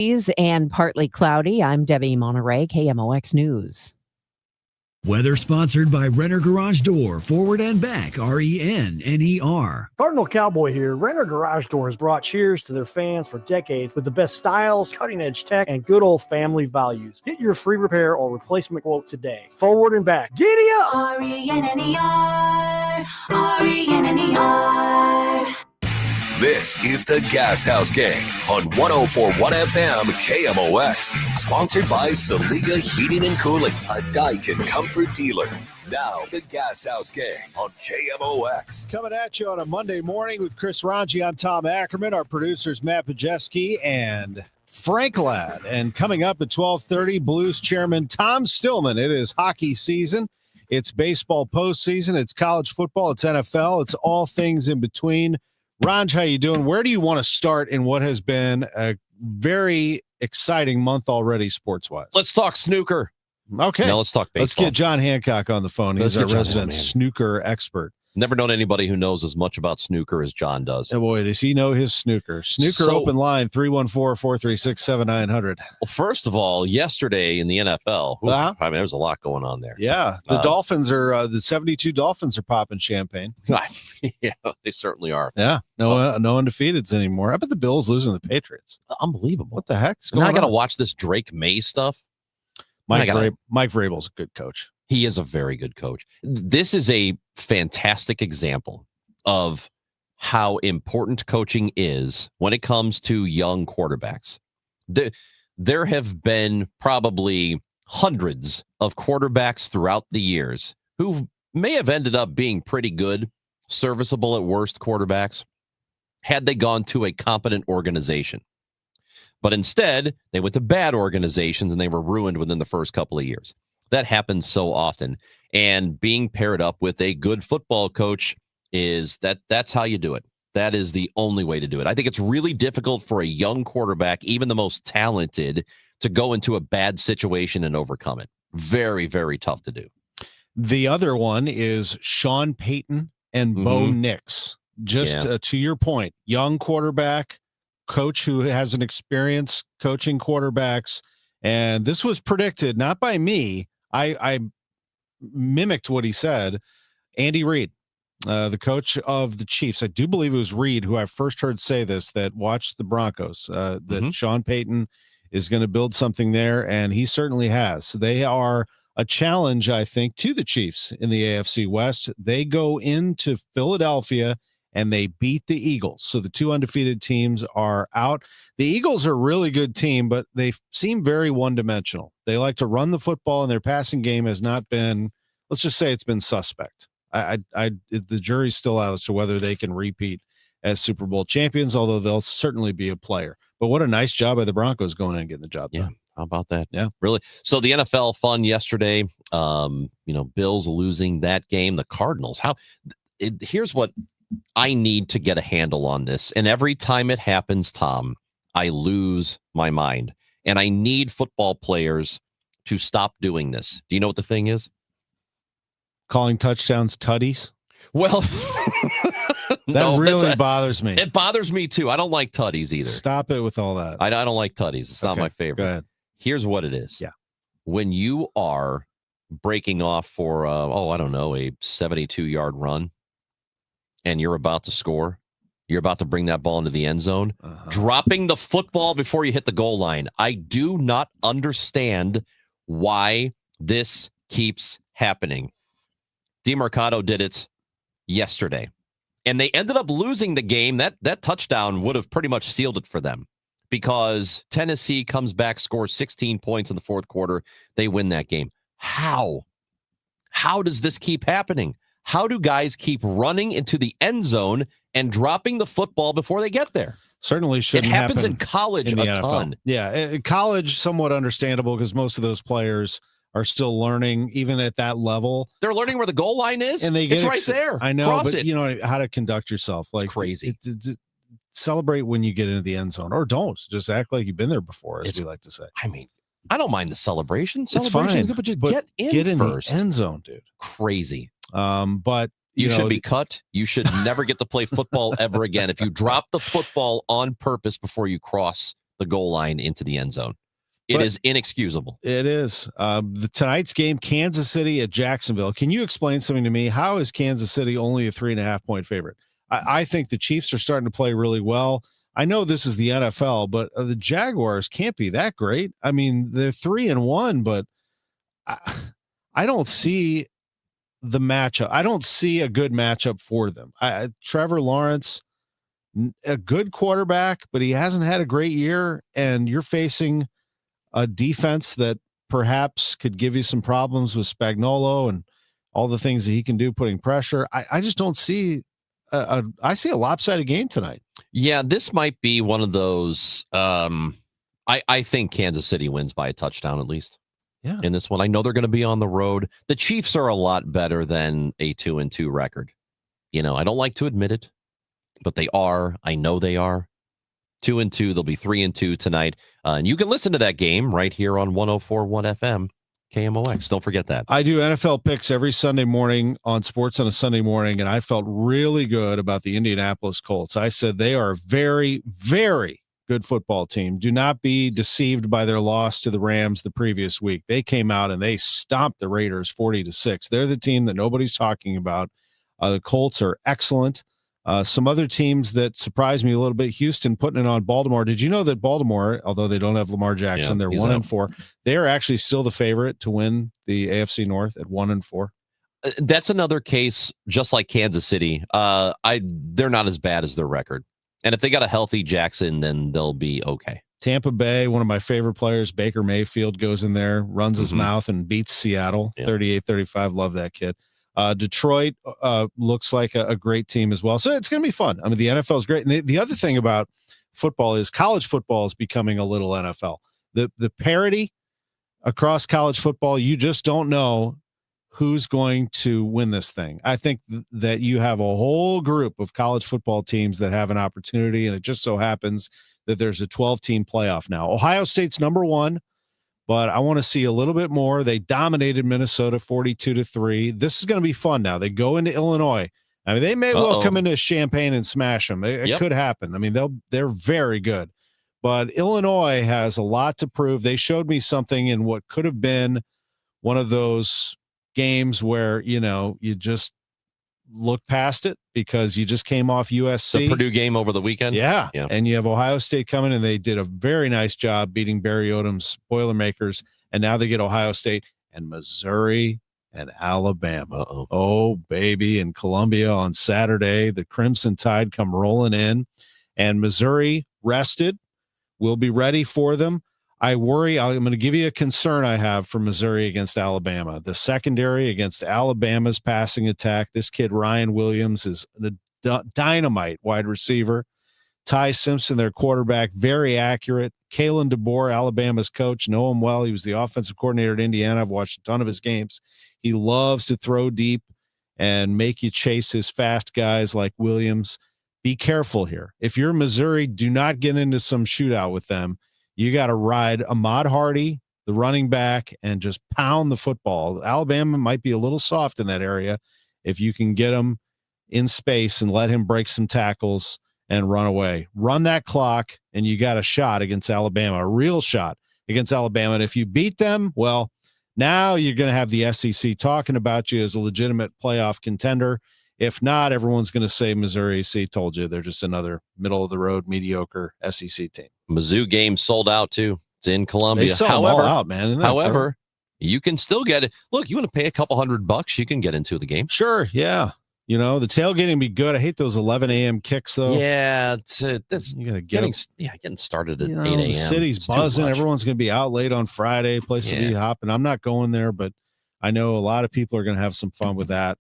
And partly cloudy. I'm Debbie Monterey, KMOX News. Weather sponsored by Renner Garage Door, forward and back, RENNER. Cardinal Cowboy here. Renner Garage Door has brought cheers to their fans for decades with the best styles, cutting-edge tech, and good old family values. Get your free repair or replacement quote today. Forward and back. Giddy up! RENNER, RENNER. This is the Gashouse Gang on 104.1 FM KMOX. Sponsored by Saliga Heating and Cooling, a Daikin comfort dealer. Now, the Gashouse Gang on KMOX. Coming at you on a Monday morning with Chris Ranji. I'm Tom Ackerman. Our producers, Matt Pajeski and Frank Ladd. And coming up at 12:30, Blues chairman Tom Stillman. It is hockey season. It's baseball postseason. It's college football. It's NFL. It's all things in between. Ranj, how you doing? Where do you want to start in what has been a very exciting month already sports-wise? Let's talk snooker. Okay. Now let's talk baseball. Let's get John Hancock on the phone. He's our resident snooker expert. Never known anybody who knows as much about snooker as John does. Oh boy, does he know his snooker. Snooker open line, 314-436-7900. Well, first of all, yesterday in the NFL, I mean, there's a lot going on there. Yeah, the Dolphins are, the 72 Dolphins are popping champagne. Yeah, they certainly are. Yeah, no undefeateds anymore. I bet the Bills losing to the Patriots. Unbelievable. What the heck's going on? I got to watch this Drake May stuff. Mike Vrabel's a good coach. He is a very good coach. This is a fantastic example of how important coaching is when it comes to young quarterbacks. There have been probably hundreds of quarterbacks throughout the years who may have ended up being pretty good, serviceable at worst quarterbacks, had they gone to a competent organization. But instead, they went to bad organizations and they were ruined within the first couple of years. That happens so often. And being paired up with a good football coach that's how you do it. That is the only way to do it. I think it's really difficult for a young quarterback, even the most talented, to go into a bad situation and overcome it. Very, very tough to do. The other one is Sean Payton and Bo Nix. Just to your point, young quarterback, coach who has an experience coaching quarterbacks. And this was predicted, not by me. I mimicked what he said. Andy Reid, the coach of the Chiefs. I do believe it was Reid who I first heard say this, that watched the Broncos, that Sean Payton is going to build something there, and he certainly has. They are a challenge, I think, to the Chiefs in the AFC West. They go into Philadelphia and they beat the Eagles. So the two undefeated teams are out. The Eagles are a really good team, but they seem very one-dimensional. They like to run the football, and their passing game has not been, let's just say it's been suspect. The jury's still out as to whether they can repeat as Super Bowl champions, although they'll certainly be a player. But what a nice job by the Broncos going in and getting the job done. How about that? Yeah. Really. So the NFL fun yesterday, Bills losing that game, the Cardinals. Here's what I need to get a handle on this. And every time it happens, Tom, I lose my mind. And I need football players to stop doing this. Do you know what the thing is? Calling touchdowns tutties? Well, that really bothers me. It bothers me too. I don't like tutties either. Stop it with all that. I don't like tutties. It's not my favorite. Go ahead. Here's what it is. Yeah. When you are breaking off for, a 72-yard run, and you're about to score, you're about to bring that ball into the end zone, dropping the football before you hit the goal line. I do not understand why this keeps happening. DeMarcado did it yesterday, and they ended up losing the game. That touchdown would have pretty much sealed it for them because Tennessee comes back, scores 16 points in the fourth quarter. They win that game. How does this keep happening? How do guys keep running into the end zone and dropping the football before they get there? Certainly shouldn't happen. It happens in college in a NFL. ton. Yeah, college, somewhat understandable because most of those players are still learning, even at that level. They're learning where the goal line is, and it's right there. I know, Cross but it. you know how to conduct yourself. Like it's crazy. Celebrate when you get into the end zone, or don't. Just act like you've been there before, as we like to say. I mean, I don't mind the celebration. It's fine, good, but just get in first. The end zone, dude. Crazy. But you should be cut. You should never get to play football ever again. If you drop the football on purpose before you cross the goal line into the end zone. It is inexcusable. It is. Tonight's game, Kansas City at Jacksonville. Can you explain something to me? How is Kansas City only a 3.5 point favorite? I think the Chiefs are starting to play really well. I know this is the NFL, but the Jaguars can't be that great. I mean, they're 3-1, but I don't see the matchup. I don't see a good matchup for them. Trevor Lawrence, a good quarterback, but he hasn't had a great year, and you're facing a defense that perhaps could give you some problems with Spagnuolo and all the things that he can do putting pressure. I just don't see I see a lopsided game tonight. Yeah, this might be one of those. I think Kansas City wins by a touchdown at least. Yeah. In this one, I know they're going to be on the road. The Chiefs are a lot better than a 2-2 record. I don't like to admit it, but they are. I know they are. 2-2. They'll be 3-2 tonight. And you can listen to that game right here on 104.1 FM KMOX. Don't forget that. I do NFL picks every Sunday morning on Sports on a Sunday morning, and I felt really good about the Indianapolis Colts. I said they are a very, very good football team. Do not be deceived by their loss to the Rams the previous week. They came out and they stomped the Raiders 40-6. They're the team that nobody's talking about. The Colts are excellent. Some other teams that surprised me a little bit, Houston putting it on Baltimore. Did you know that Baltimore, although they don't have Lamar Jackson, they're 1-4. They are actually still the favorite to win the AFC North at 1-4. That's another case, just like Kansas City. They're not as bad as their record. And if they got a healthy Jackson, then they'll be okay. Tampa Bay, one of my favorite players, Baker Mayfield, goes in there, runs his mouth, and beats Seattle 38-35. Love that kid. Detroit looks like a great team as well. So it's going to be fun. I mean, the NFL is great. And the other thing about football is college football is becoming a little NFL. The parity across college football, you just don't know who's going to win this thing. I think that you have a whole group of college football teams that have an opportunity, and it just so happens that there's a 12-team playoff now. Ohio State's number one, but I want to see a little bit more. They dominated Minnesota 42-3. This is going to be fun now. They go into Illinois. I mean, they may well come into Champaign and smash them. It could happen. I mean, they're very good. But Illinois has a lot to prove. They showed me something in what could have been one of those games where, you just look past it because you just came off USC. The Purdue game over the weekend. Yeah. And you have Ohio State coming, and they did a very nice job beating Barry Odom's Boilermakers. And now they get Ohio State and Missouri and Alabama. Oh, baby. In Columbia on Saturday, the Crimson Tide come rolling in, and Missouri rested. We'll be ready for them. I worry. I'm going to give you a concern I have for Missouri against Alabama. The secondary against Alabama's passing attack. This kid, Ryan Williams, is a dynamite wide receiver. Ty Simpson, their quarterback, very accurate. Kalen DeBoer, Alabama's coach, know him well. He was the offensive coordinator at Indiana. I've watched a ton of his games. He loves to throw deep and make you chase his fast guys like Williams. Be careful here. If you're Missouri, do not get into some shootout with them. You got to ride Ahmad Hardy, the running back, and just pound the football. Alabama might be a little soft in that area. If you can get him in space and let him break some tackles and run away, run that clock, and you got a shot against Alabama, a real shot against Alabama. And if you beat them, well, now you're going to have the SEC talking about you as a legitimate playoff contender. If not, everyone's going to say Missouri, see, told you, they're just another middle-of-the-road, mediocre SEC team. Mizzou game sold out, too. It's in Columbia. They sell them all out, man. However, you can still get it. Look, you want to pay a couple $100, you can get into the game. Sure, yeah. The tailgating be good. I hate those 11 a.m. kicks, though. Yeah, that's you gotta getting started at 8 a.m. The city's buzzing. Everyone's going to be out late on Friday. Place will be hopping. I'm not going there, but I know a lot of people are going to have some fun with that.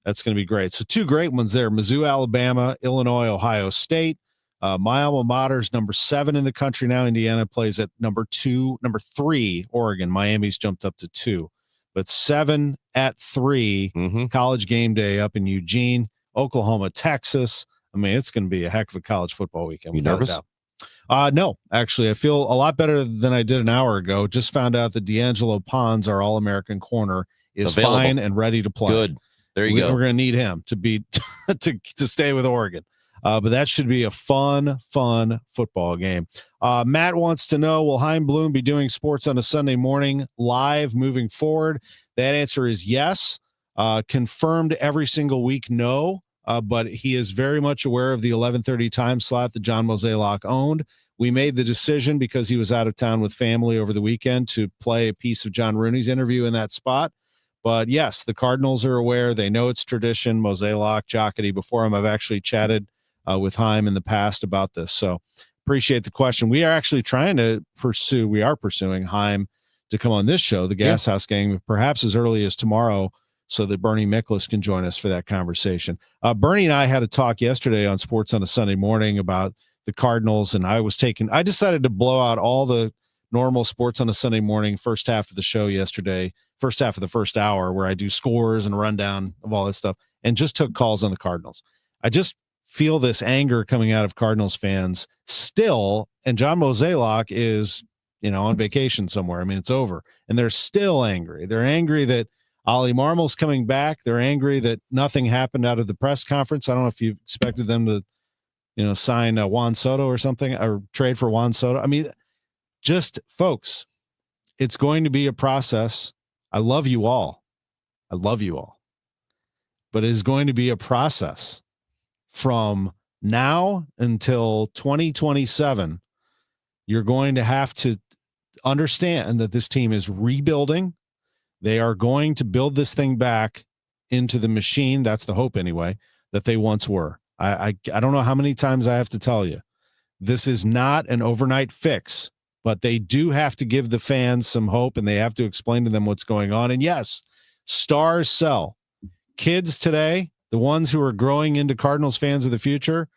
That's going to be great. So two great ones there: Mizzou, Alabama, Illinois, Ohio State. My alma mater's number 7 in the country now. Indiana plays at number 3, Oregon. Miami's jumped up to 2. But 7 at 3, College game day up in Eugene, Oklahoma, Texas. I mean, it's going to be a heck of a college football weekend. You nervous? No, actually, I feel a lot better than I did an hour ago. Just found out that D'Angelo Pons, our All-American corner, is available, fine and ready to play. Good. There you go. We're going to need him to be to stay with Oregon. But that should be a fun football game. Matt wants to know, will Chaim Bloom be doing sports on a Sunday morning live moving forward? That answer is yes. Confirmed every single week, no. But he is very much aware of the 11:30 time slot that John Mozeliak owned. We made the decision because he was out of town with family over the weekend to play a piece of John Rooney's interview in that spot. But yes, the Cardinals are aware. They know it's tradition. Mozeliak, Jocketty, before him, I've actually chatted with Chaim in the past about this. So appreciate the question. We are actually pursuing Chaim to come on this show, the Gashouse Gang, perhaps as early as tomorrow, so that Bernie Miklasz can join us for that conversation. Bernie and I had a talk yesterday on Sports on a Sunday Morning about the Cardinals, and I decided to blow out all the normal Sports on a Sunday Morning first half of the show yesterday, first half of the first hour, where I do scores and rundown of all that stuff, and just took calls on the Cardinals. I just feel this anger coming out of Cardinals fans still, and John Mozeliak is, on vacation somewhere. I mean, it's over, and they're still angry. They're angry that Ollie Marmol's coming back. They're angry that nothing happened out of the press conference. I don't know if you expected them to, sign Juan Soto or something, or trade for Juan Soto. I mean, just folks, it's going to be a process. I love you all. But it is going to be a process from now until 2027. You're going to have to understand that this team is rebuilding. They are going to build this thing back into the machine. That's the hope anyway, that they once were. I don't know how many times I have to tell you, this is not an overnight fix, but they do have to give the fans some hope, and they have to explain to them what's going on. And yes, stars sell. Kids today, the ones who are growing into Cardinals fans of the future,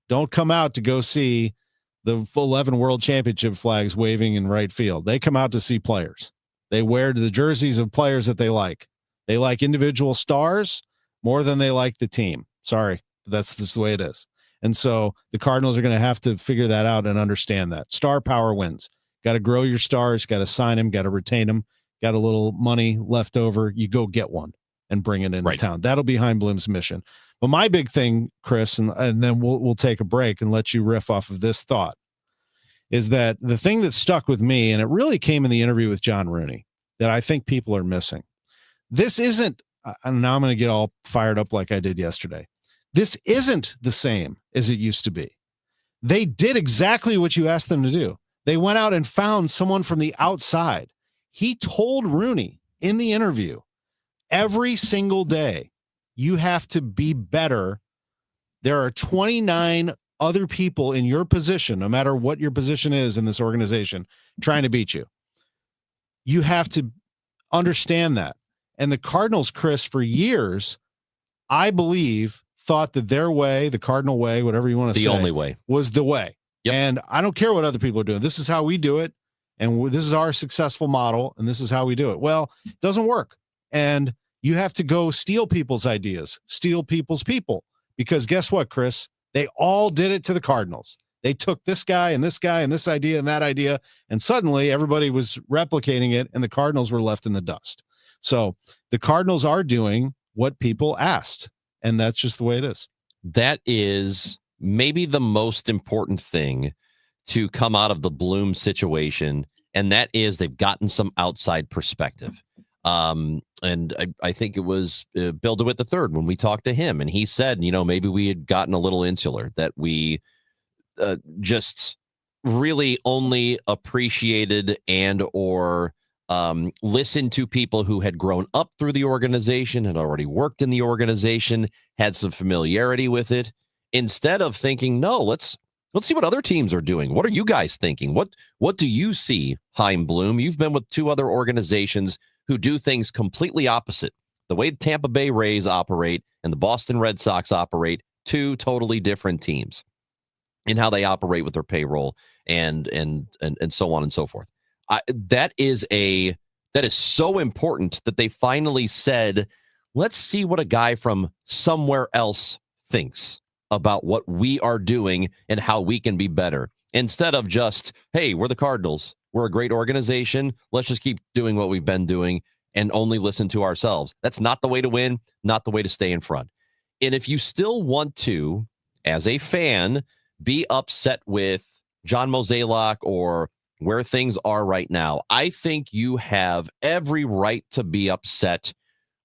don't come out to go see the 11 World Championship flags waving in right field. They come out to see players. They wear the jerseys of players that they like. They like individual stars more than they like the team. Sorry, that's just the way it is. And so the Cardinals are going to have to figure that out and understand that. Star power wins. Got to grow your stars, got to sign them, got to retain them, got a little money left over. You go get one and bring it into town. That'll be Chaim Bloom's mission. But my big thing, Chris, and then we'll take a break and let you riff off of this thought, is that the thing that stuck with me, and it really came in the interview with John Rooney, that I think people are missing. This isn't, and now I'm going to get all fired up like I did yesterday. This isn't the same as it used to be. They did exactly what you asked them to do. They went out and found someone from the outside. He told Rooney in the interview, every single day, you have to be better. There are 29 other people in your position, no matter what your position is in this organization, trying to beat you. You have to understand that. And the Cardinals, Chris, for years, I believe, thought that their way, the Cardinal way, whatever you want to say, the only way was the way. Yep. And I don't care what other people are doing. This is how we do it. And this is our successful model. And this is how we do it. Well, it doesn't work. And you have to go steal people's ideas, steal people's people. Because guess what, Chris? They all did it to the Cardinals. They took this guy and this guy and this idea and that idea. And suddenly everybody was replicating it. And the Cardinals were left in the dust. So the Cardinals are doing what people asked. And that's just the way it is. That is maybe the most important thing to come out of the Bloom situation. And that is they've gotten some outside perspective. And I think it was Bill DeWitt III when we talked to him, and he said, maybe we had gotten a little insular, that we just really only appreciated and or listened to people who had grown up through the organization, had already worked in the organization, had some familiarity with it, instead of thinking, no, let's see what other teams are doing. What are you guys thinking? What do you see, Chaim Bloom? You've been with two other organizations who do things completely opposite. The way Tampa Bay Rays operate and the Boston Red Sox operate, two totally different teams in how they operate with their payroll and so on and so forth. That is so important that they finally said, let's see what a guy from somewhere else thinks about what we are doing and how we can be better. Instead of just, hey, we're the Cardinals. We're a great organization. Let's just keep doing what we've been doing and only listen to ourselves. That's not the way to win, not the way to stay in front. And if you still want to as a fan, be upset with John Mozeliak or where things are right now. I think you have every right to be upset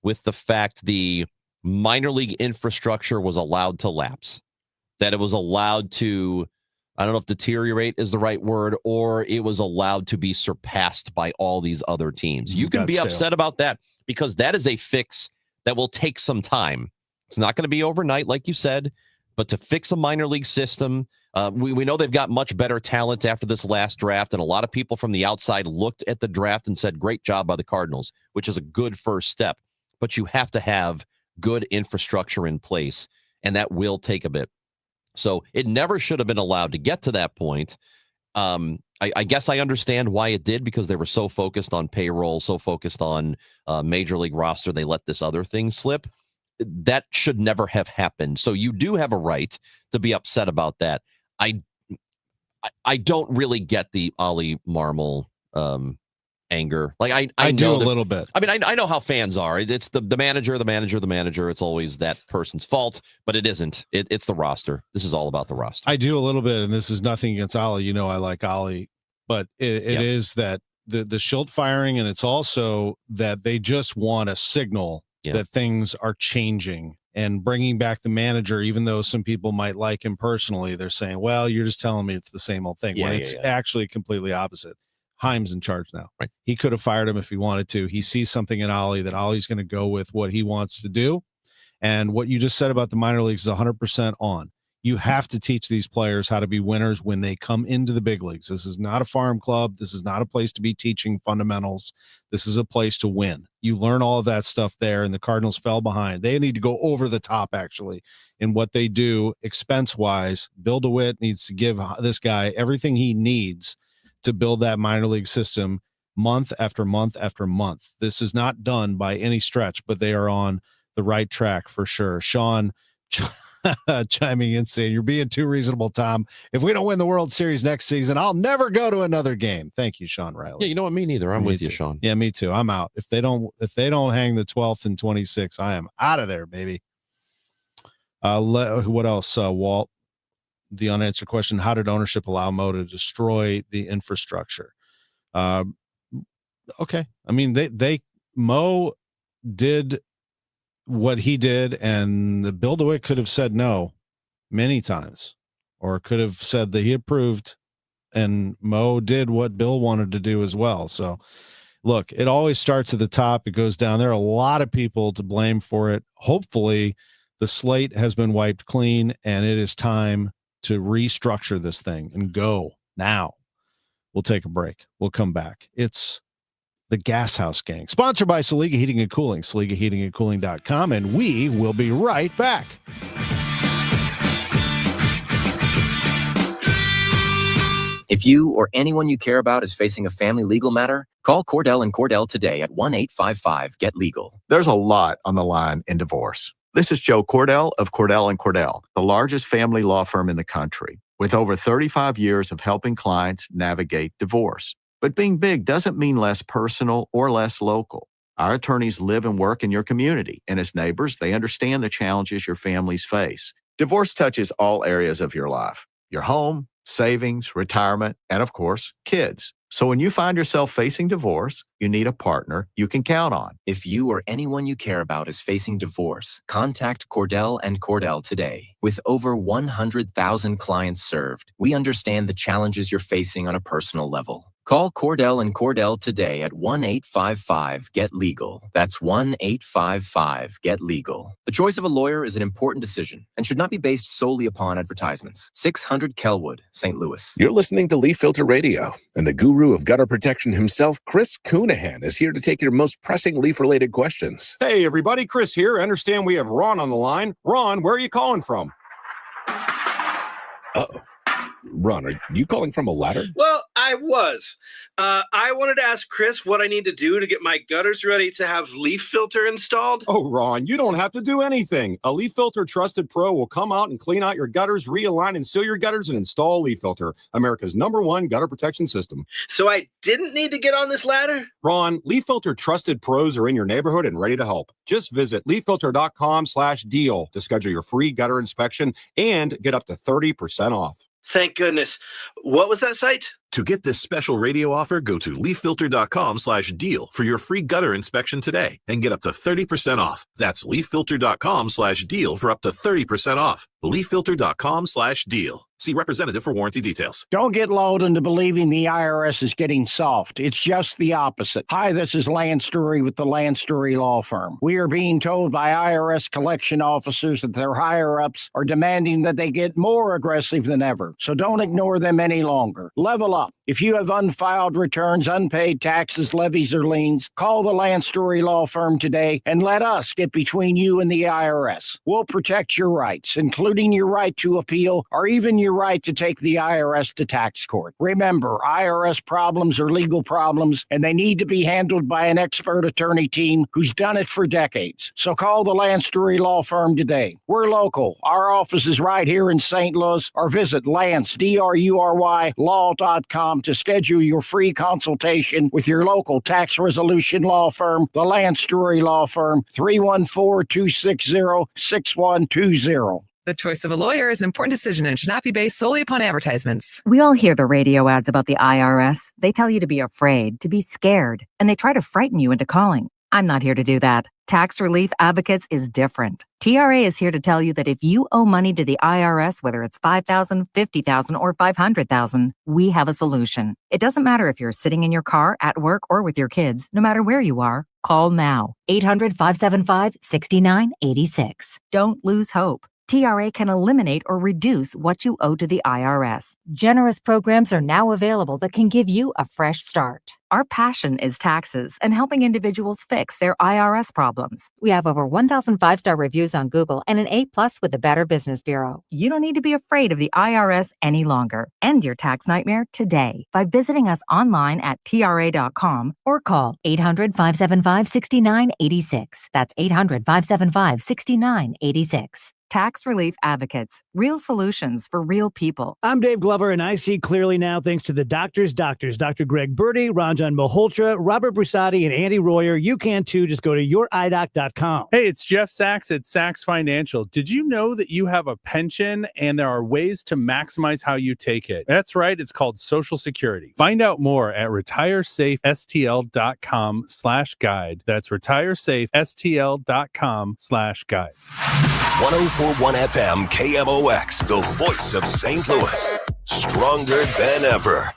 with the fact the minor league infrastructure was allowed to lapse, that it was allowed to, I don't know if deteriorate is the right word, or it was allowed to be surpassed by all these other teams. You can be upset about that because that is a fix that will take some time. It's not going to be overnight, like you said, but to fix a minor league system, we know they've got much better talent after this last draft, and a lot of people from the outside looked at the draft and said, great job by the Cardinals, which is a good first step. But you have to have good infrastructure in place, and that will take a bit. So it never should have been allowed to get to that point. I guess I understand why it did, because they were so focused on payroll, so focused on major league roster, they let this other thing slip. That should never have happened. So you do have a right to be upset about that. I don't really get the Ollie Marmol anger. Like I do know a little bit. I mean, I know how fans are. It's the manager. It's always that person's fault, but it isn't. It's the roster. This is all about the roster. I do a little bit, and this is nothing against Ollie. You know, I like Ollie, but it is that the Schilt firing, and it's also that they just want a signal that things are changing and bringing back the manager, even though some people might like him personally. They're saying, well, you're just telling me it's the same old thing, when it's actually completely opposite. Heim's in charge now. Right. He could have fired him if he wanted to. He sees something in Ollie that Ollie's going to go with what he wants to do. And what you just said about the minor leagues is 100% on. You have to teach these players how to be winners when they come into the big leagues. This is not a farm club. This is not a place to be teaching fundamentals. This is a place to win. You learn all of that stuff there, and the Cardinals fell behind. They need to go over the top, actually, in what they do expense-wise. Bill DeWitt needs to give this guy everything he needs to build that minor league system month after month after month. This is not done by any stretch, but they are on the right track for sure. Sean chiming in saying, you're being too reasonable, Tom. If we don't win the World Series next season, I'll never go to another game. Thank you, Sean Riley. Yeah, you know what? Me neither. I'm with you, Sean. Yeah, me too. I'm out. If they don't hang the 12th and 26th, I am out of there, baby. What else? Walt, the unanswered question: how did ownership allow Mo to destroy the infrastructure? Okay, I mean Mo did what he did, and the Bill DeWitt could have said no many times, or could have said that he approved, and Mo did what Bill wanted to do as well. So look, it always starts at the top, it goes down. There are a lot of people to blame for it. Hopefully the slate has been wiped clean, and it is time to restructure this thing and go now. We'll take a break. We'll come back. It's the Gashouse Gang, sponsored by Saliga Heating and Cooling, SaligaHeatingandCooling.com, and we will be right back. If you or anyone you care about is facing a family legal matter, call Cordell and Cordell today at 1-855-GET-LEGAL. There's a lot on the line in divorce. This is Joe Cordell of Cordell and Cordell, the largest family law firm in the country, with over 35 years of helping clients navigate divorce. But being big doesn't mean less personal or less local. Our attorneys live and work in your community, and as neighbors, they understand the challenges your families face. Divorce touches all areas of your life: your home, savings, retirement, and of course, kids. So when you find yourself facing divorce, you need a partner you can count on. If you or anyone you care about is facing divorce, contact Cordell and Cordell today. With over 100,000 clients served, we understand the challenges you're facing on a personal level. Call Cordell and Cordell today at 1-855-GET-LEGAL. That's 1-855-GET-LEGAL. The choice of a lawyer is an important decision and should not be based solely upon advertisements. 600 Kelwood, St. Louis. You're listening to Leaf Filter Radio, and the guru of gutter protection himself, Chris Coonahan, is here to take your most pressing leaf-related questions. Hey, everybody, Chris here. I understand we have Ron on the line. Ron, where are you calling from? Uh-oh. Ron, are you calling from a ladder? Well, I was. I wanted to ask Chris what I need to do to get my gutters ready to have leaf filter installed. Oh, Ron, you don't have to do anything. A Leaf Filter Trusted Pro will come out and clean out your gutters, realign and seal your gutters, and install Leaf Filter, America's #1 gutter protection system. So I didn't need to get on this ladder? Ron, Leaf Filter Trusted Pros are in your neighborhood and ready to help. Just visit leaffilter.com/deal to schedule your free gutter inspection and get up to 30% off. Thank goodness. What was that site? To get this special radio offer, go to leaffilter.com/deal for your free gutter inspection today and get up to 30% off. That's leaffilter.com/deal for up to 30% off. leaffilter.com/deal. See representative for warranty details. Don't get lulled into believing the IRS is getting soft. It's just the opposite. Hi, this is Lance Story with the Lance Story Law Firm. We are being told by IRS collection officers that their higher-ups are demanding that they get more aggressive than ever. So don't ignore them any longer. Level up. If you have unfiled returns, unpaid taxes, levies, or liens, call the Lance Story Law Firm today and let us get between you and the IRS. We'll protect your rights, including your right to appeal or even your right to take the IRS to tax court. Remember, IRS problems are legal problems, and they need to be handled by an expert attorney team who's done it for decades. So call the Lance Story Law Firm today. We're local. Our office is right here in St. Louis, or visit Lance, DRURY, law.com to schedule your free consultation with your local tax resolution law firm, the Lance Story Law Firm, 314-260-6120. The choice of a lawyer is an important decision and should not be based solely upon advertisements. We all hear the radio ads about the IRS. They tell you to be afraid, to be scared, and they try to frighten you into calling. I'm not here to do that. Tax Relief Advocates is different. TRA is here to tell you that if you owe money to the IRS, whether it's $5,000, $50,000, or $500,000, we have a solution. It doesn't matter if you're sitting in your car, at work, or with your kids. No matter where you are, call now. 800-575-6986. Don't lose hope. TRA can eliminate or reduce what you owe to the IRS. Generous programs are now available that can give you a fresh start. Our passion is taxes and helping individuals fix their IRS problems. We have over 1,000 5-star reviews on Google and an A+ with the Better Business Bureau. You don't need to be afraid of the IRS any longer. End your tax nightmare today by visiting us online at TRA.com or call 800-575-6986. That's 800-575-6986. Tax Relief Advocates. Real solutions for real people. I'm Dave Glover, and I see clearly now thanks to the doctors, Dr. Greg Birdie, Ranjan Malhotra, Robert Brisati, and Andy Royer. You can too. Just go to youridoc.com. Hey, it's Jeff Sachs at Sachs Financial. Did you know that you have a pension and there are ways to maximize how you take it? That's right. It's called Social Security. Find out more at retiresafestl.com/guide. That's retiresafestl.com/guide. 104.1 FM KMOX, the voice of St. Louis. Stronger than ever.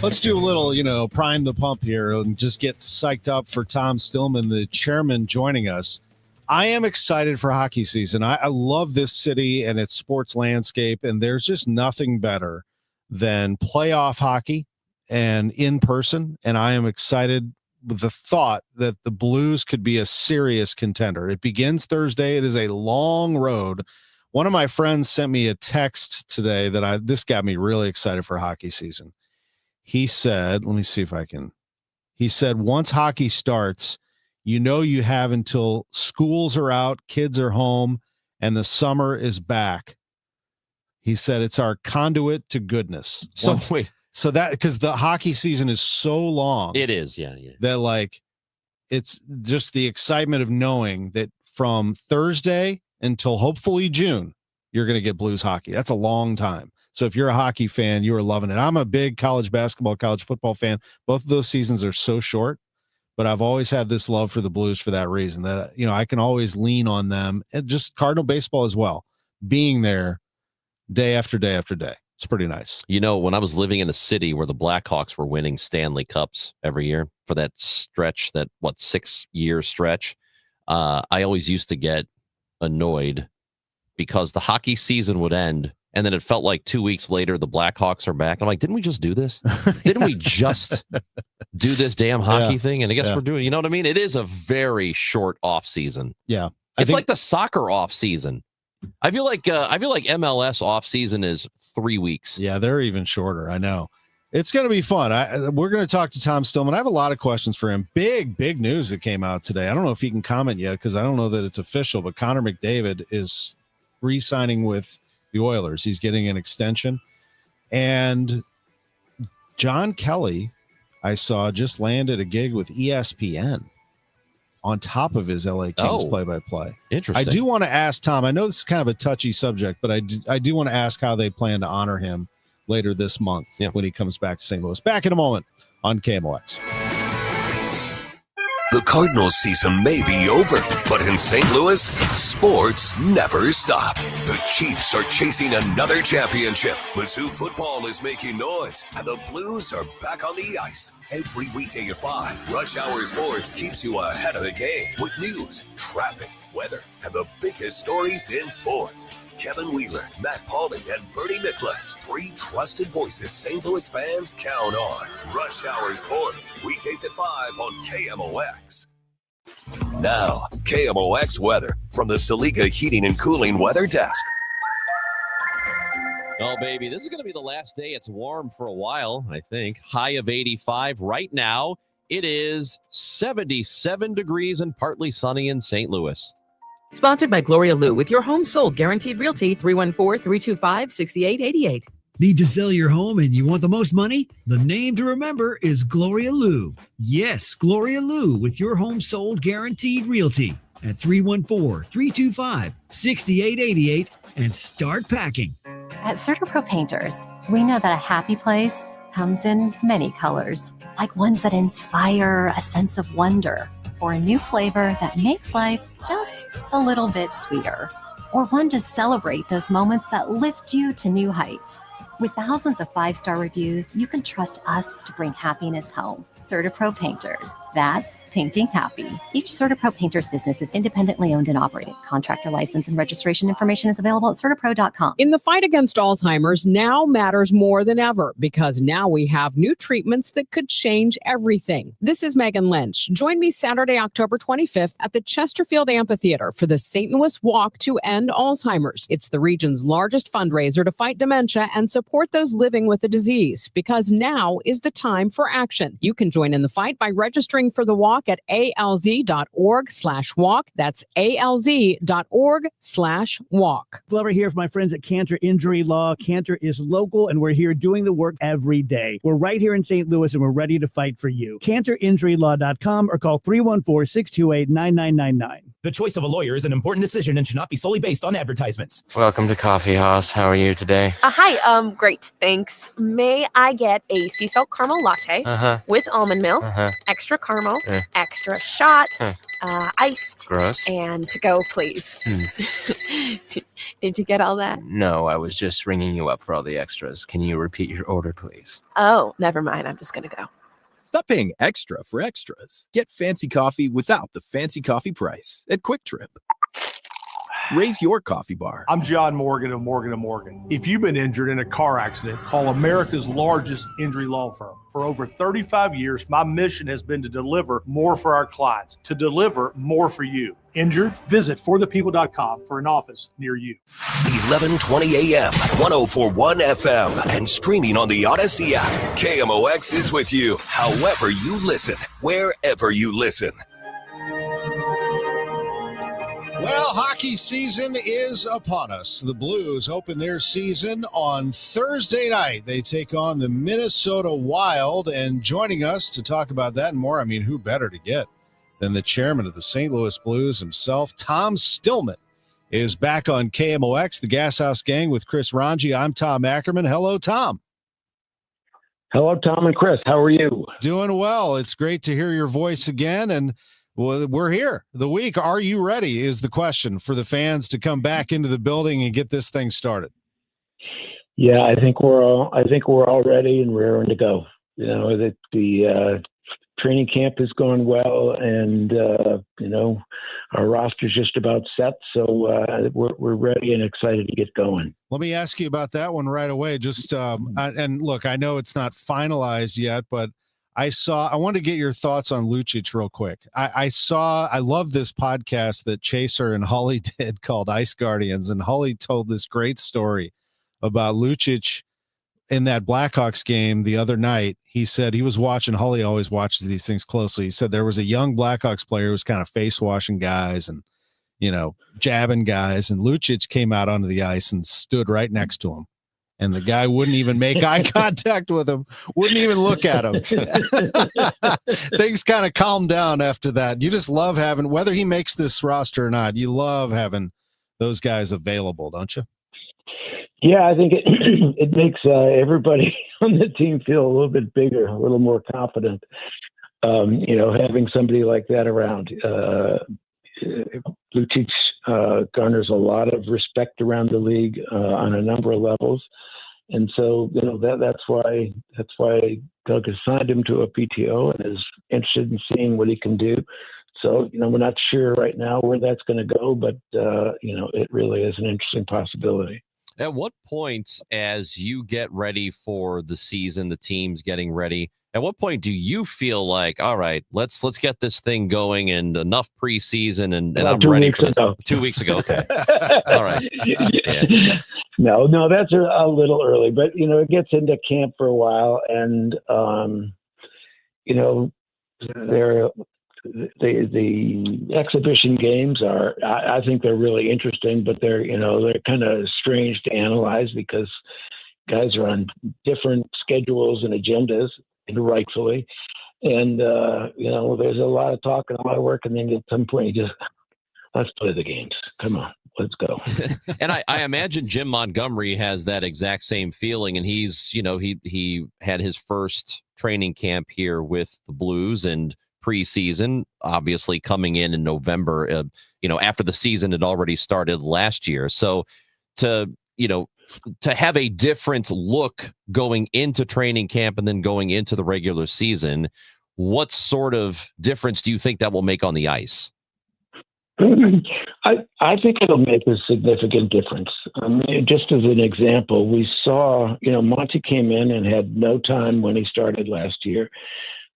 Let's do a little, prime the pump here and just get psyched up for Tom Stillman, the chairman, joining us. I am excited for hockey season. I love this city and its sports landscape, and there's just nothing better than playoff hockey and in person. And I am excited with the thought that the Blues could be a serious contender. It begins Thursday. It is a long road. One of my friends sent me a text today that this got me really excited for hockey season. He said, let me see if I can. He said, once hockey starts, you have until schools are out, kids are home, and the summer is back. He said, it's our conduit to goodness. So that, because the hockey season is so long. It is, yeah. That it's just the excitement of knowing that from Thursday until hopefully June, you're going to get Blues hockey. That's a long time. So if you're a hockey fan, you are loving it. I'm a big college basketball, college football fan. Both of those seasons are so short, but I've always had this love for the Blues for that reason, that, I can always lean on them, and just Cardinal baseball as well, being there day after day after day. It's pretty nice. When I was living in a city where the Blackhawks were winning Stanley Cups every year for that stretch, 6-year stretch, I always used to get annoyed because the hockey season would end, and then it felt like 2 weeks later, the Blackhawks are back. I'm like, didn't we just do this? Didn't we just do this damn hockey thing? And I guess we're doing, you know what I mean? It is a very short off season. Yeah. It's like the soccer off season. I feel like MLS offseason is 3 weeks. Yeah, they're even shorter. I know. It's going to be fun. We're going to talk to Tom Stillman. I have a lot of questions for him. Big news that came out today. I don't know if he can comment yet because I don't know that it's official, but Connor McDavid is re-signing with the Oilers. He's getting an extension. And John Kelly, I saw, just landed a gig with ESPN on top of his LA Kings play-by-play. Interesting. I do want to ask Tom, I know this is kind of a touchy subject, but I do want to ask how they plan to honor him later this month when he comes back to St. Louis. Back in a moment on KMOX. The Cardinals season may be over, but in St. Louis, sports never stop. The Chiefs are chasing another championship. Mizzou football is making noise, and the Blues are back on the ice. Every weekday at 5, Rush Hour Sports keeps you ahead of the game with news, traffic, weather, and the biggest stories in sports. Kevin Wheeler, Matt Pauley, and Bernie Nicholas, 3 trusted voices St. Louis fans count on. Rush Hour Sports, weekdays at 5 on KMOX. Now, KMOX weather from the Saliga Heating and Cooling Weather Desk. Oh, baby, this is going to be the last day it's warm for a while, I think. High of 85 right now. It is 77 degrees and partly sunny in St. Louis. Sponsored by Gloria Lou with your home sold guaranteed realty 314-325-6888. Need to sell your home and you want the most money? The name to remember is Gloria Lou. Yes, Gloria Lou with your home sold guaranteed realty at 314-325-6888 and start packing. At CertaPro Painters, we know that a happy place comes in many colors, like ones that inspire a sense of wonder, or a new flavor that makes life just a little bit sweeter, or one to celebrate those moments that lift you to new heights. With thousands of 5-star reviews, you can trust us to bring happiness home. CertaPro Painters. That's painting happy. Each CertaPro Painters business is independently owned and operated. Contractor license and registration information is available at CertaPro.com. In the fight against Alzheimer's, now matters more than ever because now we have new treatments that could change everything. This is Megan Lynch. Join me Saturday, October 25th at the Chesterfield Amphitheater for the St. Louis Walk to End Alzheimer's. It's the region's largest fundraiser to fight dementia and support those living with the disease because now is the time for action. You can join in the fight by registering for the walk at alz.org/walk. That's alz.org/walk. Glover here for my friends at Cantor Injury Law. Cantor is local, and we're here doing the work every day. We're right here in St. Louis, and we're ready to fight for you. CantorInjuryLaw.com or call 314-628-9999. The choice of a lawyer is an important decision and should not be solely based on advertisements. Welcome to Coffee House. How are you today? Hi, great, thanks. May I get a sea salt caramel latte with almond milk, extra caramel, extra shot, iced, gross, and to go, please. Did you get all that? No, I was just ringing you up for all the extras. Can you repeat your order, please? Oh, never mind. I'm just going to go. Stop paying extra for extras. Get fancy coffee without the fancy coffee price at Quick Trip. Raise your coffee bar. I'm John Morgan of Morgan & Morgan. If you've been injured in a car accident, call America's largest injury law firm. For over 35 years, my mission has been to deliver more for our clients, to deliver more for you. Injured? Visit forthepeople.com for an office near you. 11:20 a.m., 104.1 FM, and streaming on the Odyssey app. KMOX is with you, however you listen, wherever you listen. Well, hockey season is upon us. The Blues open their season on Thursday night. They take on the Minnesota Wild, and joining us to talk about that and more, I mean, who better to get than the chairman of the St. Louis Blues himself, Tom Stillman, is back on KMOX, the Gashouse Gang with Chris Ranji. I'm Tom Ackerman. Hello, Tom. Hello, Tom and Chris. How are you? Doing well. It's great to hear your voice again, and well, we're here. The week, are you ready, is the question for the fans to come back into the building and get this thing started. Yeah, I think we're all ready and raring to go. You know, that the training camp is going well, and you know, our roster's just about set, so we're ready and excited to get going. Let me ask you about that one right away. Just and look, I know it's not finalized yet, but I want to get your thoughts on Lucic real quick. I love this podcast that Chaser and Holly did called Ice Guardians, and Holly told this great story about Lucic in that Blackhawks game the other night. He said he was watching, Holly always watches these things closely. He said there was a young Blackhawks player who was kind of face washing guys and, jabbing guys, and Lucic came out onto the ice and stood right next to him. And the guy wouldn't even make eye contact with him, wouldn't even look at him. Things kind of calmed down after that. You just love having, whether he makes this roster or not, you love having those guys available, don't you? Yeah, I think it makes everybody on the team feel a little bit bigger, a little more confident. Having somebody like that around. Lucic garners a lot of respect around the league on a number of levels, and so that's why Doug has signed him to a PTO and is interested in seeing what he can do. So we're not sure right now where that's going to go, but it really is an interesting possibility. At what point, as you get ready for the season, the team's getting ready, at what point do you feel like, all right, let's get this thing going and enough preseason and I'm ready for this? 2 weeks ago. Okay. All right. Yeah. No, that's a little early, but it gets into camp for a while, and the exhibition games are, I think they're really interesting, but they're kind of strange to analyze because guys are on different schedules and agendas, rightfully. And, there's a lot of talk and a lot of work. And then at some point you just, let's play the games. Come on, let's go. And I imagine Jim Montgomery has that exact same feeling. And he's, he had his first training camp here with the Blues and preseason, obviously coming in November, after the season had already started last year. So to have a different look going into training camp and then going into the regular season, what sort of difference do you think that will make on the ice? I think it'll make a significant difference. Just as an example, we saw, Monty came in and had no time when he started last year.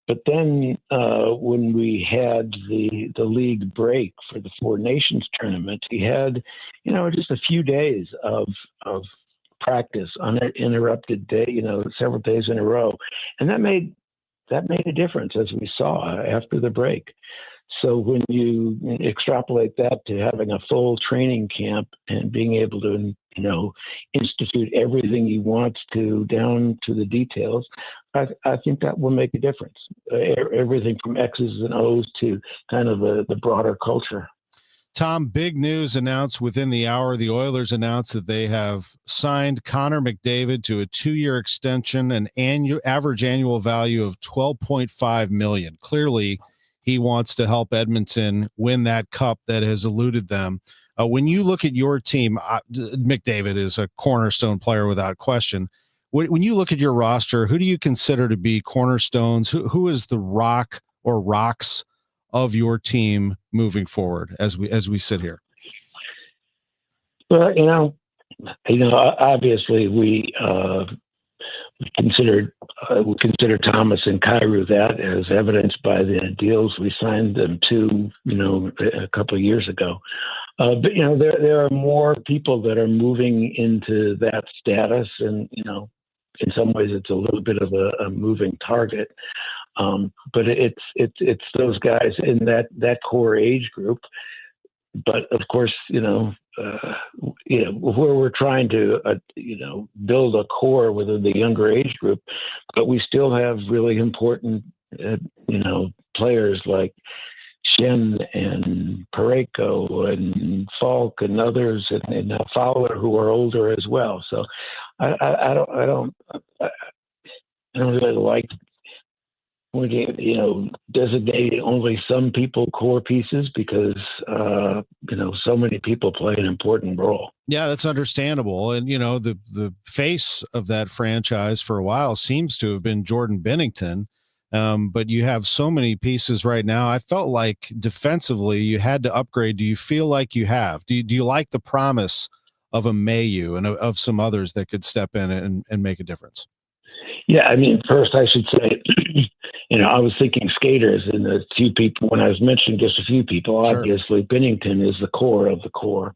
But then when we had the league break for the Four Nations tournament, he had, just a few days of practice, uninterrupted day, several days in a row. And that made a difference, as we saw after the break. So when you extrapolate that to having a full training camp and being able to, institute everything he wants to down to the details, I think that will make a difference. Everything from X's and O's to kind of the broader culture. Tom, big news announced within the hour. The Oilers announced that they have signed Connor McDavid to a 2-year extension, an average annual value of $12.5 million. Clearly, he wants to help Edmonton win that cup that has eluded them. When you look at your team, McDavid is a cornerstone player without question. When you look at your roster, who do you consider to be cornerstones? Who is the rock or rocks of your team moving forward as we sit here? Well, obviously we consider Thomas and Kyrou, that as evidenced by the deals we signed them to, a couple of years ago. But there are more people that are moving into that status, and in some ways it's a little bit of a moving target. But it's those guys in that core age group. But of course, where we're trying to, build a core within the younger age group, but we still have really important, players like Shen and Parayko and Falk and others, and Fowler, who are older as well. So I don't really like when designating only some people core pieces, because so many people play an important role. Yeah, that's understandable. And the face of that franchise for a while seems to have been Jordan Binnington. But you have so many pieces right now. I felt like defensively you had to upgrade. Do you feel like you have? Do you like the promise of a Mayu and of some others that could step in and make a difference? Yeah, first I should say, I was thinking skaters and the few people, when I was mentioning just a few people, Sure. obviously Bennington is the core of the core.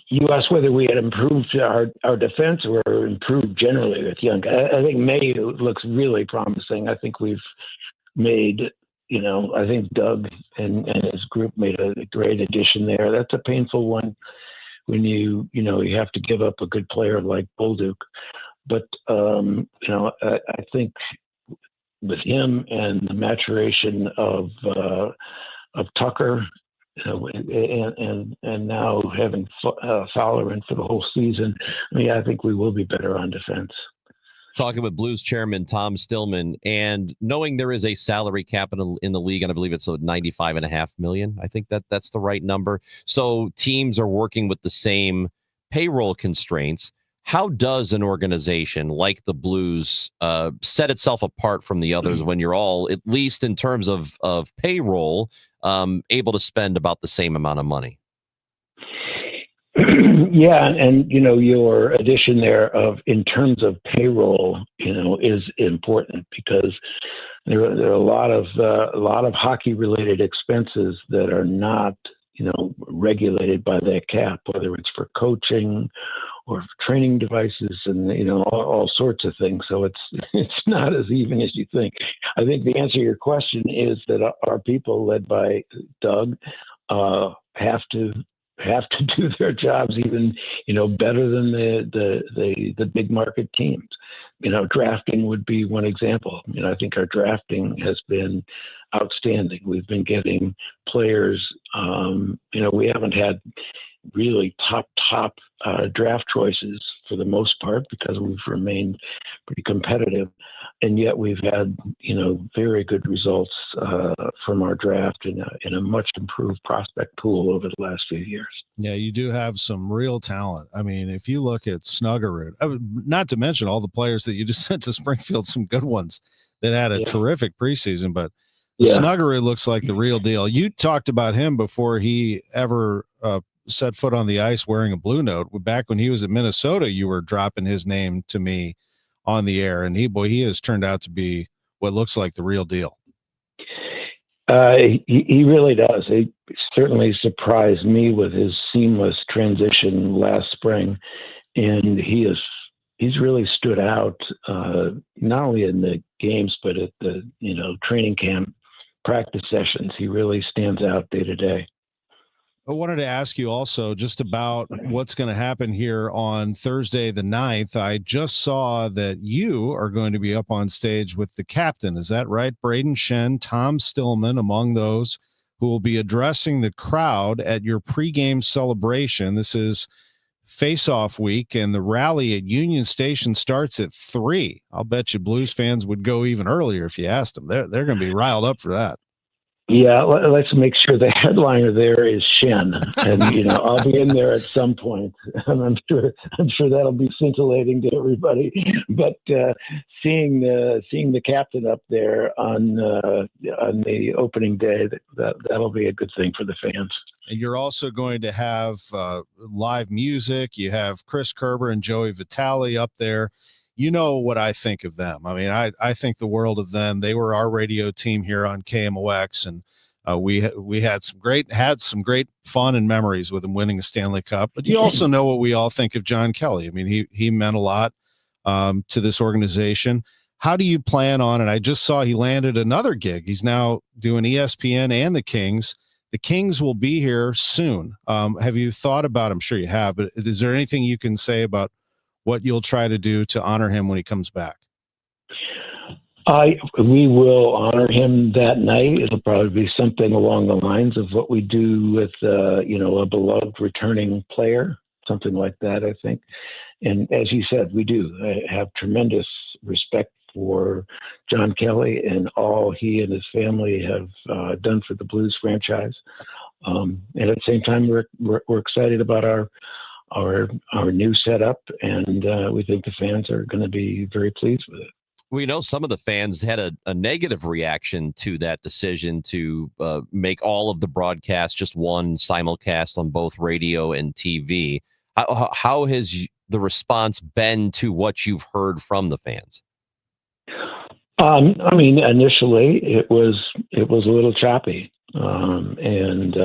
You asked whether we had improved our defense or improved generally with Young. I think May looks really promising. I think we've made, I think Doug and his group made a great addition there. That's a painful one when you have to give up a good player like Bolduc. But, I think with him and the maturation of Tucker, and now having Fowler in for the whole season, I think we will be better on defense. Talking with Blues chairman Tom Stillman, and knowing there is a salary cap in the league, and I believe it's $95.5 million. I think that's the right number. So teams are working with the same payroll constraints. How does an organization like the Blues set itself apart from the others when you're all, at least in terms of payroll, able to spend about the same amount of money? Yeah, and your addition there of in terms of payroll, is important because there are a lot of hockey related expenses that are not regulated by that cap, whether it's for coaching or training devices and all sorts of things. So it's not as even as you think. I think the answer to your question is that our people, led by Doug, have to do their jobs even better than the big market teams. Drafting would be one example. I think our drafting has been outstanding. We've been getting players. We haven't had really top draft choices for the most part because we've remained pretty competitive, and yet we've had very good results from our draft in a much improved prospect pool over the last few years. Yeah, you do have some real talent. I mean, if you look at Snuggerud, not to mention all the players that you just sent to Springfield, some good ones that had a terrific preseason, but Snuggerud looks like the real deal. You talked about him before he ever set foot on the ice wearing a blue note. Back when he was at Minnesota, you were dropping his name to me on the air, and he has turned out to be what looks like the real deal. He really does. He certainly surprised me with his seamless transition last spring, and he's really stood out not only in the games but at the training camp practice sessions. He really stands out day to day. I wanted to ask you also just about what's going to happen here on Thursday, the 9th. I just saw that you are going to be up on stage with the captain. Is that right? Braden Shen, Tom Stillman, among those who will be addressing the crowd at your pregame celebration. This is face-off week, and the rally at Union Station starts at 3. I'll bet you Blues fans would go even earlier if you asked them. They're going to be riled up for that. Yeah, let's make sure the headliner there is Shen, and I'll be in there at some point. And I'm sure that'll be scintillating to everybody. But seeing the captain up there on the opening day, that'll be a good thing for the fans. And you're also going to have live music. You have Chris Kerber and Joey Vitale up there. You know what I think of them. I mean, I think the world of them. They were our radio team here on KMOX, and we had some great fun and memories with them winning a Stanley Cup. But you also know what we all think of John Kelly. I mean, he meant a lot to this organization. How do you plan on? And I just saw he landed another gig. He's now doing ESPN and the Kings. The Kings will be here soon. Have you thought about? I'm sure you have. But is there anything you can say about what you'll try to do to honor him when he comes back? We will honor him that night. It'll probably be something along the lines of what we do with, a beloved returning player, something like that, I think. And as you said, we do have tremendous respect for John Kelly and all he and his family have done for the Blues franchise. And at the same time, we're excited about our new setup, and we think the fans are going to be very pleased with it. We know some of the fans had a negative reaction to that decision to make all of the broadcasts just one simulcast on both radio and TV. How has the response been to what you've heard from the fans? I mean, initially it was a little choppy, and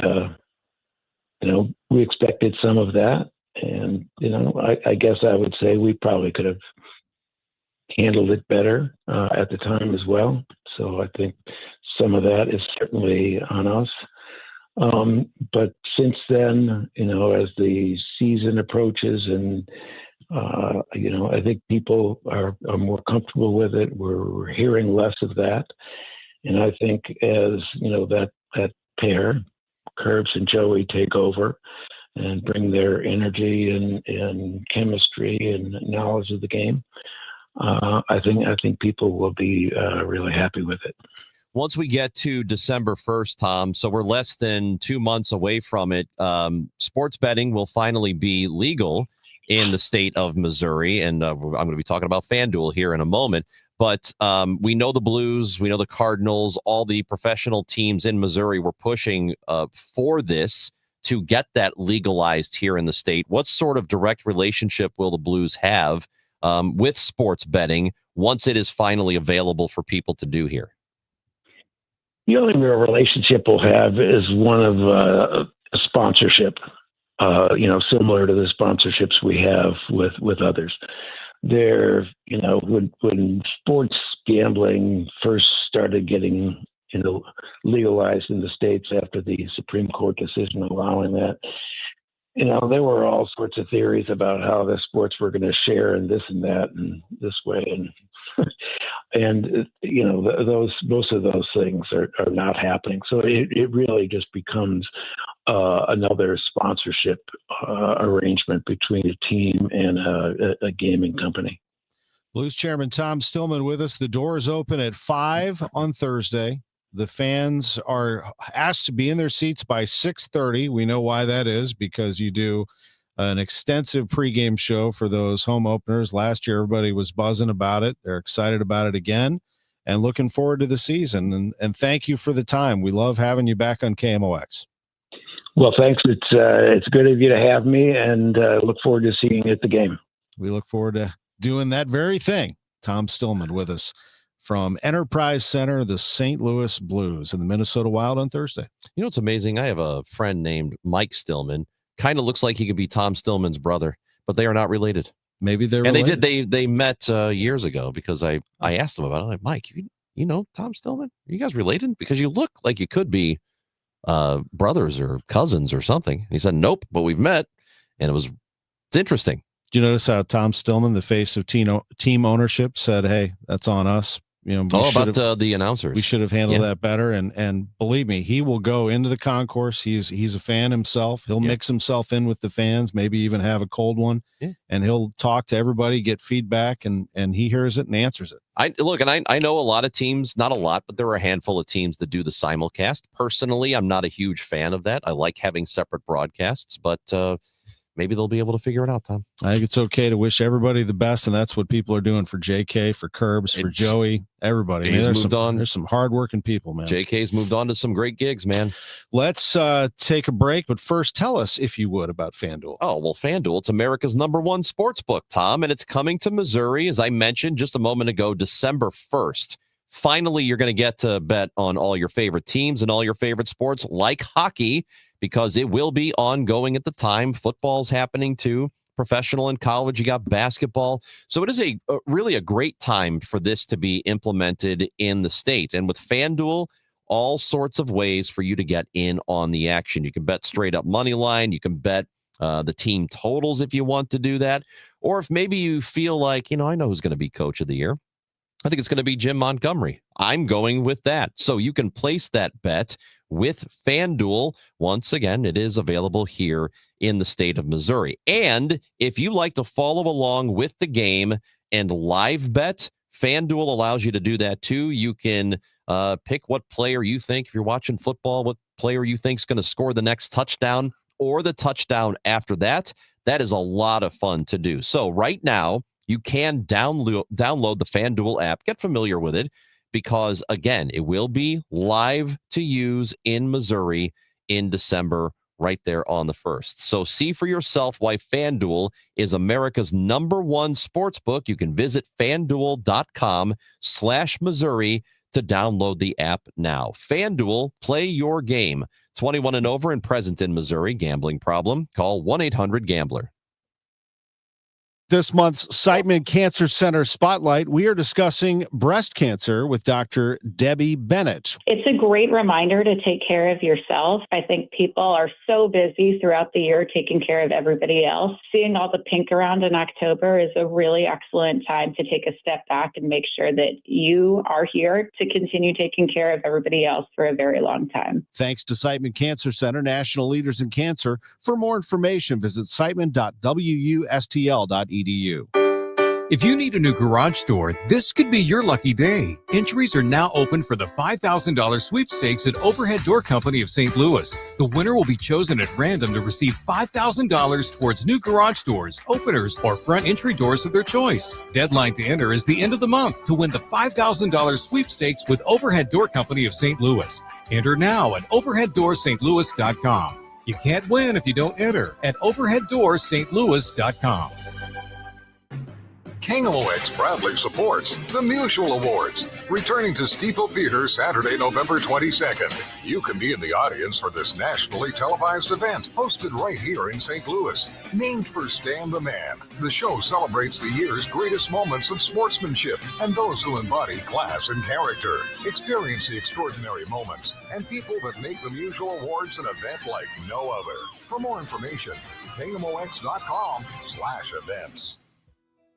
we expected some of that, and I guess I would say we probably could have handled it better at the time as well. So I think some of that is certainly on us. But since then, as the season approaches and I think people are more comfortable with it. We're hearing less of that. And I think as, that pair, Curbs and Joey, take over and bring their energy and chemistry and knowledge of the game, I think people will be really happy with it. Once we get to December 1st, Tom, so we're less than 2 months away from it, sports betting will finally be legal in the state of Missouri. And I'm going to be talking about FanDuel here in a moment. But we know the Blues, we know the Cardinals, all the professional teams in Missouri were pushing for this to get that legalized here in the state. What sort of direct relationship will the Blues have with sports betting once it is finally available for people to do here? The only real relationship we'll have is one of sponsorship, similar to the sponsorships we have with others. There, when sports gambling first started getting legalized in the states after the Supreme Court decision allowing that, there were all sorts of theories about how the sports were going to share and this and that and this way. And most of those things are not happening. So it really just becomes another sponsorship arrangement between a team and a gaming company. Blues Chairman Tom Stillman with us. The door is open at 5 on Thursday. The fans are asked to be in their seats by 6:30. We know why that is, because you do an extensive pregame show for those home openers. Last year, everybody was buzzing about it. They're excited about it again and looking forward to the season. And thank you for the time. We love having you back on KMOX. Well, thanks. It's good of you to have me, and look forward to seeing you at the game. We look forward to doing that very thing. Tom Stillman with us from Enterprise Center, the St. Louis Blues and the Minnesota Wild on Thursday. You know what's amazing? I have a friend named Mike Stillman. Kind of looks like he could be Tom Stillman's brother, but they are not related. Maybe they're and related. They met years ago because I asked him about it. I'm like, Mike, you know Tom Stillman? Are you guys related? Because you look like you could be brothers or cousins or something. And he said, nope, but we've met. And it's interesting. Did you notice how Tom Stillman, the face of team ownership, said, hey, that's on us? About the announcers. We should have handled that better. And believe me, he will go into the concourse. He's a fan himself. He'll mix himself in with the fans, maybe even have a cold one. Yeah. And he'll talk to everybody, get feedback, and he hears it and answers it. I know a lot of teams, not a lot, but there are a handful of teams that do the simulcast. Personally, I'm not a huge fan of that. I like having separate broadcasts, but maybe they'll be able to figure it out, Tom. I think it's okay to wish everybody the best, and that's what people are doing for JK, for Curbs, for Joey, everybody. There's some hardworking people, man. JK's moved on to some great gigs, man. Let's take a break, but first tell us, if you would, about FanDuel. Oh, well, FanDuel, it's America's #1 sports book, Tom, and it's coming to Missouri, as I mentioned just a moment ago, December 1st. Finally, you're going to get to bet on all your favorite teams and all your favorite sports, like hockey, because it will be ongoing at the time. Football's happening too. Professional and college, you got basketball. So it is really a great time for this to be implemented in the state. And with FanDuel, all sorts of ways for you to get in on the action. You can bet straight up money line. You can bet the team totals if you want to do that. Or if maybe you feel like, I know who's going to be coach of the year. I think it's going to be Jim Montgomery. I'm going with that. So you can place that bet with FanDuel. Once again, it is available here in the state of Missouri. And if you like to follow along with the game and live bet, FanDuel allows you to do that too. You can pick what player you think, if you're watching football, what player you think is going to score the next touchdown or the touchdown after that. That is a lot of fun to do. So right now, you can download the FanDuel app, get familiar with it, because, again, it will be live to use in Missouri in December right there on the 1st. So see for yourself why FanDuel is America's #1 sports book. You can visit FanDuel.com/Missouri to download the app now. FanDuel, play your game. 21 and over and present in Missouri. Gambling problem? Call 1-800-GAMBLER. This month's Siteman Cancer Center Spotlight, we are discussing breast cancer with Dr. Debbie Bennett. It's a great reminder to take care of yourself. I think people are so busy throughout the year taking care of everybody else. Seeing all the pink around in October is a really excellent time to take a step back and make sure that you are here to continue taking care of everybody else for a very long time. Thanks to Siteman Cancer Center, national leaders in cancer. For more information, visit siteman.wustl.edu. If you need a new garage door, this could be your lucky day. Entries are now open for the $5,000 sweepstakes at Overhead Door Company of St. Louis. The winner will be chosen at random to receive $5,000 towards new garage doors, openers, or front entry doors of their choice. Deadline to enter is the end of the month to win the $5,000 sweepstakes with Overhead Door Company of St. Louis. Enter now at overheaddoorsstlouis.com. You can't win if you don't enter at overheaddoorsstlouis.com. KMOX proudly supports the Mutual Awards, returning to Stiefel Theater Saturday, November 22nd. You can be in the audience for this nationally televised event, hosted right here in St. Louis. Named for Stan the Man, the show celebrates the year's greatest moments of sportsmanship and those who embody class and character. Experience the extraordinary moments and people that make the Mutual Awards an event like no other. For more information, KMOX.com/events.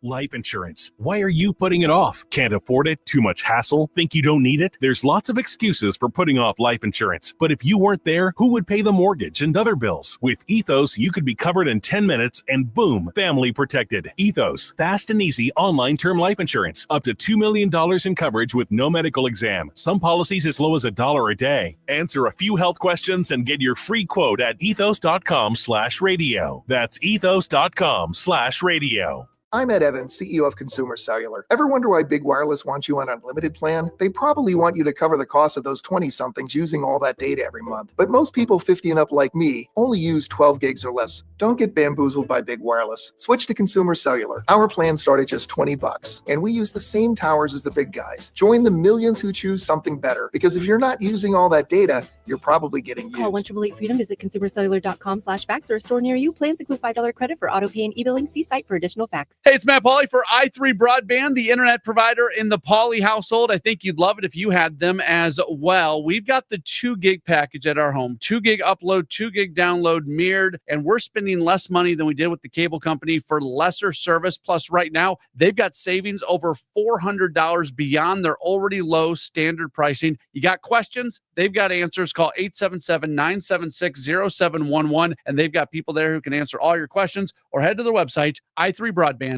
Life insurance. Why are you putting it off? Can't afford it? Too much hassle? Think you don't need it? There's lots of excuses for putting off life insurance. But if you weren't there, who would pay the mortgage and other bills? With Ethos, you could be covered in 10 minutes and boom, family protected. Ethos, fast and easy online term life insurance. Up to $2 million in coverage with no medical exam. Some policies as low as $1 a day. Answer a few health questions and get your free quote at ethos.com/radio. That's ethos.com/radio. I'm Ed Evans, CEO of Consumer Cellular. Ever wonder why Big Wireless wants you on an unlimited plan? They probably want you to cover the cost of those 20-somethings using all that data every month. But most people 50 and up like me only use 12 gigs or less. Don't get bamboozled by Big Wireless. Switch to Consumer Cellular. Our plans start at just $20, and we use the same towers as the big guys. Join the millions who choose something better, because if you're not using all that data, you're probably getting used. Call 1-888-FREEDOM. Visit consumercellular.com/facts or a store near you. Plans include $5 credit for auto pay and e-billing. See site for additional facts. Hey, it's Matt Pauley for i3 Broadband, the internet provider in the Pauley household. I think you'd love it if you had them as well. We've got the 2 gig package at our home, 2 gig upload, 2 gig download mirrored, and we're spending less money than we did with the cable company for lesser service. Plus, right now, they've got savings over $400 beyond their already low standard pricing. You got questions? They've got answers. Call 877-976-0711, and they've got people there who can answer all your questions, or head to their website, i3broadband.com.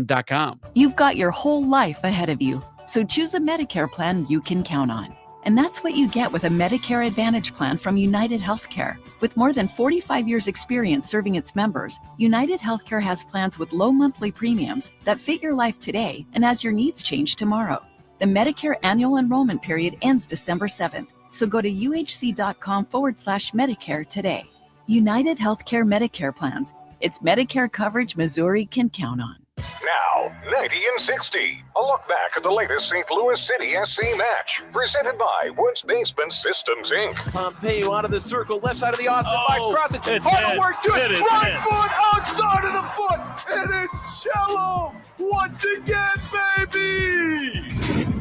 You've got your whole life ahead of you, so choose a Medicare plan you can count on. And that's what you get with a Medicare Advantage plan from United Healthcare. With more than 45 years experience serving its members, United Healthcare has plans with low monthly premiums that fit your life today and as your needs change tomorrow. The Medicare annual enrollment period ends December 7th, so go to uhc.com/Medicare today. United Healthcare Medicare plans. It's Medicare coverage Missouri can count on. Now, 90 and 60. A look back at the latest St. Louis City SC match. Presented by Woods Basement Systems, Inc. Pompeo out of the circle, left side of the Austin box, cross it. Harder works to it. Right foot outside of the foot. And it's Cello once again, baby.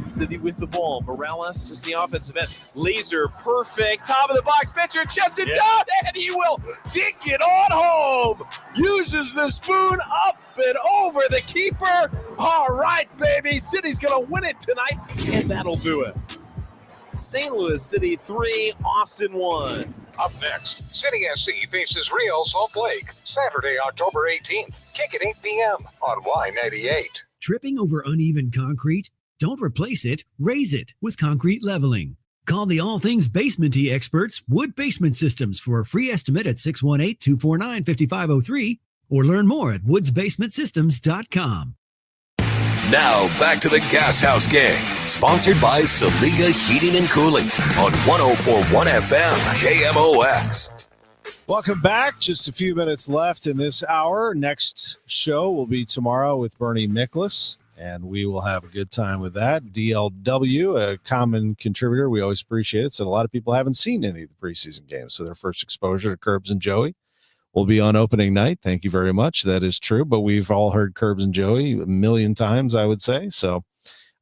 City with the ball. Morales, just the offensive end. Laser, perfect. Top of the box, pitcher, chest it down, and he will dig it on home. Uses the spoon up and over the keeper. All right, baby. City's going to win it tonight, and that'll do it. St. Louis City 3, Austin 1. Up next, City SC faces Real Salt Lake, Saturday, October 18th. Kick at 8 p.m. on Y98. Tripping over uneven concrete? Don't replace it, raise it with concrete leveling. Call the all things basement-y experts, Wood Basement Systems, for a free estimate at 618-249-5503 or learn more at woodsbasementsystems.com. Now back to the Gashouse Gang, sponsored by Saliga Heating and Cooling on 104.1 FM KMOX. Welcome back. Just a few minutes left in this hour. Next show will be tomorrow with Bernie Nicholas, and we will have a good time with that. DLW, a common contributor. We always appreciate it. So a lot of people haven't seen any of the preseason games, so their first exposure to Curbs and Joey will be on opening night. Thank you very much. That is true, but we've all heard Curbs and Joey a million times, I would say. So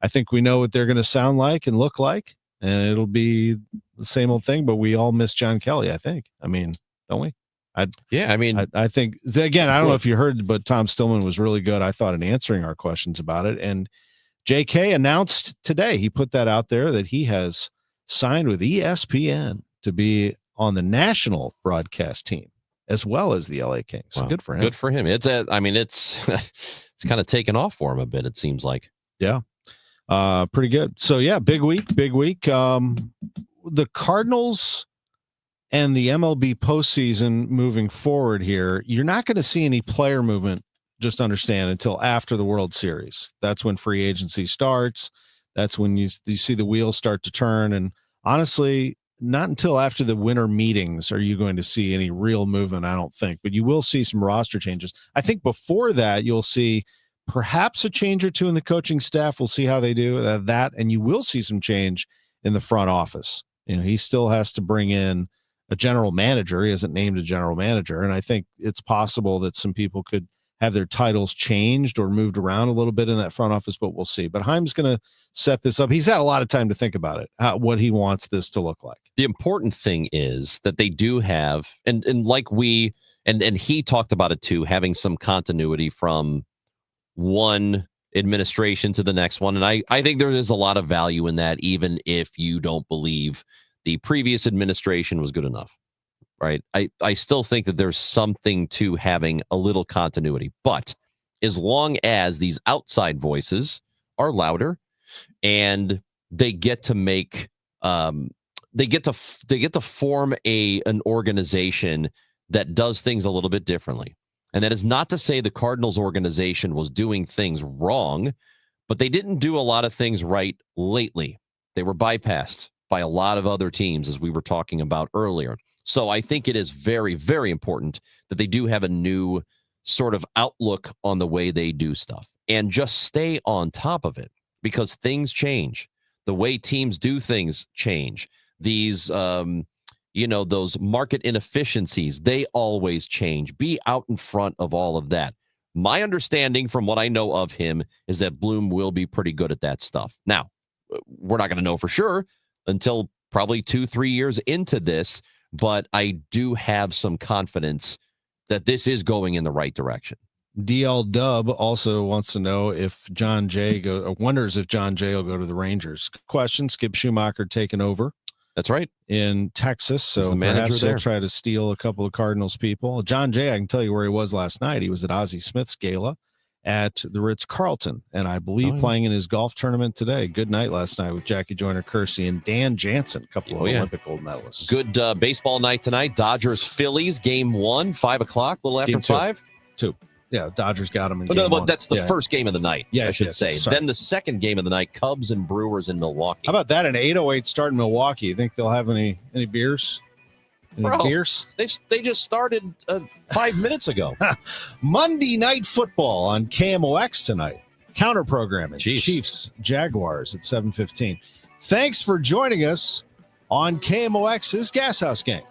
I think we know what they're going to sound like and look like, and it'll be the same old thing, but we all miss John Kelly, I think. I mean, don't we? I think, again, I don't know if you heard, but Tom Stillman was really good, I thought, in answering our questions about it. And JK announced today, he put that out there, that he has signed with ESPN to be on the national broadcast team as well as the LA Kings. So good for him. Good for him. It's it's kind of taken off for him a bit, it seems like. Yeah. Pretty good. So yeah, big week. The Cardinals and the MLB postseason moving forward here, you're not going to see any player movement, just understand, until after the World Series. That's when free agency starts. That's when you see the wheels start to turn. And honestly, not until after the winter meetings are you going to see any real movement, I don't think. But you will see some roster changes. I think before that, you'll see perhaps a change or two in the coaching staff. We'll see how they do that. And you will see some change in the front office. You know, he still has to bring in a general manager. He hasn't named a general manager. And I think it's possible that some people could have their titles changed or moved around a little bit in that front office, but we'll see. But Heim's going to set this up. He's had a lot of time to think about it, what he wants this to look like. The important thing is that they do have, and like we, and he talked about it too, having some continuity from one administration to the next one. And I think there is a lot of value in that, even if you don't believe the previous administration was good enough, right? I still think that there's something to having a little continuity, but as long as these outside voices are louder and they get to make, they get to form an organization that does things a little bit differently. And that is not to say the Cardinals organization was doing things wrong, but they didn't do a lot of things right lately. They were bypassed by a lot of other teams, as we were talking about earlier. So I think it is very, very important that they do have a new sort of outlook on the way they do stuff and just stay on top of it, because things change. The way teams do things change. These, those market inefficiencies, they always change. Be out in front of all of that. My understanding from what I know of him is that Bloom will be pretty good at that stuff. Now, we're not going to know for sure until probably 2-3 years into this, but I do have some confidence that this is going in the right direction. DL Dub also wants to know if wonders if John Jay will go to the Rangers. Good question. Skip Schumacher taking over. That's right. In Texas. So perhaps they'll try to steal a couple of Cardinals people. John Jay, I can tell you where he was last night. He was at Ozzie Smith's gala at the Ritz-Carlton, and I believe playing in his golf tournament today. Good night last night with Jackie Joyner-Kersee and Dan Jansen, a couple of Olympic gold medalists. Good baseball night tonight. Dodgers-Phillies, game 1, 5 o'clock, a little after game 5. 2. Yeah, Dodgers got him in game 1. That's the first game of the night, I should say. Sorry. Then the second game of the night, Cubs and Brewers in Milwaukee. How about that? An 8:08 start in Milwaukee. You think they'll have any beers? Beers? They just started 5 minutes ago. Monday Night Football on KMOX tonight. Counter programming. Chiefs Jaguars at 7:15. Thanks for joining us on KMOX's Gashouse Gang.